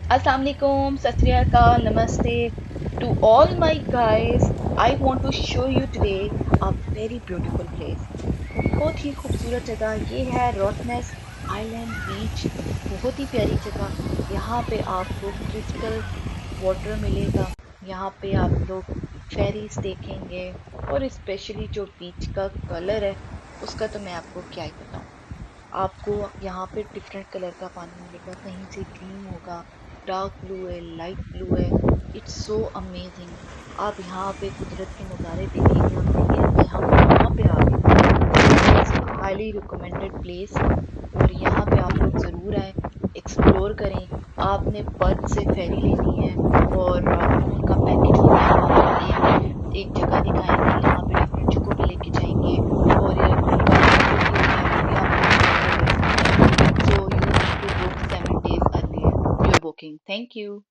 Assalamualaikum, Sat Sri Akal, Namaste to all my guys. I want to show you today a very beautiful place. बहुत ही खूबसूरत जगह ये है रॉटनेस island बीच। बहुत ही प्यारी जगह। यहाँ पे आपको क्रिस्टल वाटर मिलेगा। यहाँ पे आप लोग फेरीज देखेंगे और स्पेशली जो बीच का कलर है उसका तो मैं आपको क्या ही बताऊं। आपको यहाँ पे डिफरेंट कलर का पानी मिलेगा, कहीं से ग्रीन होगा, डार्क ब्लू है, लाइट ब्लू है। It's so amazing. आप यहाँ पे कुदरत के नज़ारे देखेंगे और कहेंगे मैं हम यहाँ पे आ गए। इट्स हाईली रिकमेंडेड प्लेस और यहाँ पे आप लोग ज़रूर आए, एक्सप्लोर करें। आपने पर्थ से फेरी लेनी है और उनका पैकेज होता है, वो आपको एक जगह दिखाएंगे, यहाँ पे डिफरेंट जगहों पे लेके जाएंगे और पैकेज जो भी होता है वो भी आपको इंक्लूडेड रहता है। So you need to book 7 days earlier your booking. Thank you.